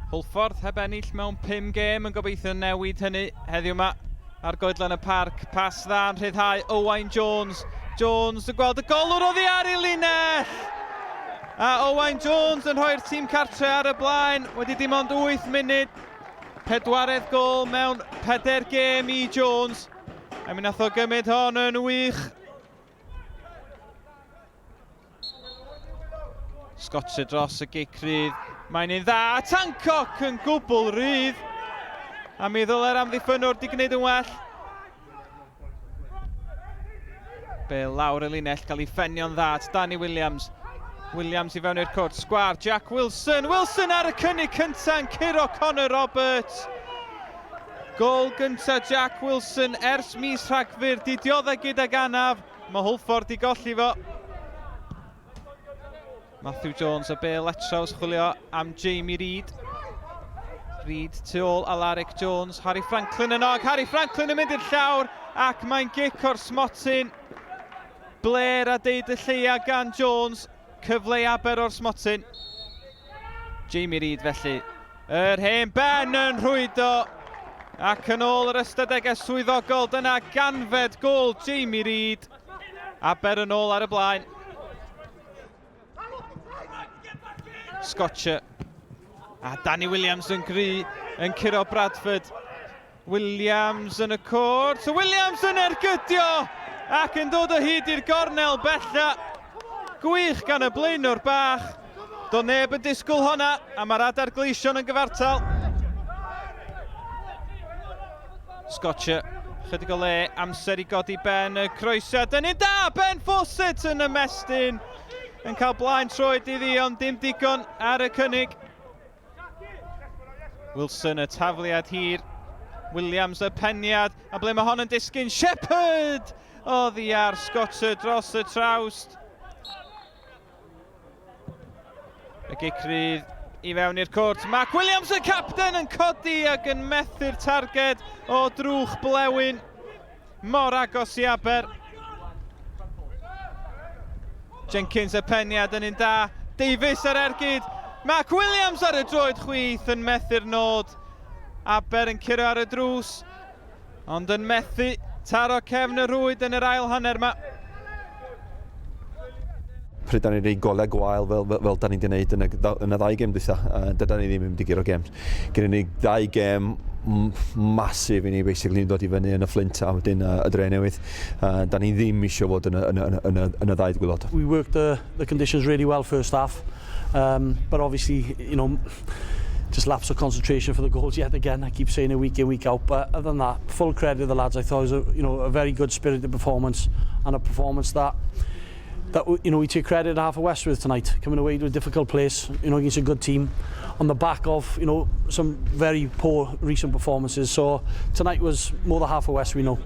Hwlffordd heb ennill mewn 5 gêm yn gobeithio newid hynny heddiw yma ar goedlan y parc. Pas dda yn rhyddhau Owain Jones. Jones yn gweld y golwr oddi ar ei linell. A Owain Jones yn rhoi'r tîm cartre ar y blaen. Wedi dim ond 8 munud. 4edd gol mewn 4 gêm i Jones. A mi nath o gymryd hon yn wych. Scotcher dros y gic rydd. Mae'n un dda. Tancock yn gwbl rydd. A mi ddylai'r amddiffynwr di gwneud yn well. Be lawr y linell, cael ei ffenio'n dda. Danny Williams. Williams i fewn i'r cwrt. Sgwar, Jack Wilson. Wilson ar y cynnig cyntaf yn curo Connor Roberts. Gol gyntaf Jack Wilson ers mis Rhagfyr. Di dioddau gydag anaf. Mae Hwlffordd i golli fo. Matthew Jones a Bale Etraws chwilio am Jamie Reid. Reid tu ôl Alaric Jones. Harry Franklin yn og. Harry Franklin yn mynd i'r llawr. Ac mae'n gic o'r smotyn. Blair a deud y lleia gan Jones. Cyfle i aber o'r smotyn. Jamie Reid felly. Yr hen ben yn rhwydo. Ac yn ôl yr ystadegau swyddogol. Dyna ganfed gol Jamie Reid. Aber yn ôl ar y blaen. Scotcher. A Danny Williams yn gry yn curo Bradford. Williams yn y cwrt. So Williams yn ergydio ac yn dod o hyd i'r gornel bella. Gwych gan y blaenwr bach. Do neb yn disgwyl honna a mae'r adar gleision yn gyfartal. Scotcher. Chydig o le amser i godi Ben y croesiad. Yn un da, Ben Fawcett yn ymestyn. Yn cael blaen troed iddi ond dim digon ar y cynnig. Wilson y tafliad hir. Williams y peniad. A ble mae hon yn disgyn? Shepherd! Oddi ar Scotcher dros y trawst. Y gicrydd i fewn i'r cwrt. Mac Williams y capten yn codi ac yn methu'r targed o drwch blewyn. Mor agos i aber. Jenkins y peniad yn un da. Davies ar ergyd. Mac Williams ar y droed chwith yn methu'r nod. Aber yn curo ar y drws. Ond yn methu taro cefn y rwyd yn yr ail hanner yma. Pryd da ni'n rhoi golau gwael fel da ni wedi gwneud yn y 2 gêm dwytha, dyda ni ddim yn mynd i giro games. Gyda ni 2 gêm masif i ni basically yn dod i fyny yn y Flint a wedyn y dre newydd. Da ni ddim eisiau fod yn y 2 gwylod. We worked the conditions really well first half, but obviously, you know, just lapse of concentration for the goals yet again. I keep saying it week in, week out, but other than that, full credit to the lads. I thought it was a very good spirited performance and a performance that we take credit at Aberystwyth tonight, coming away to a difficult place, against a good team, on the back of some very poor recent performances. So tonight was more the Aberystwyth we know.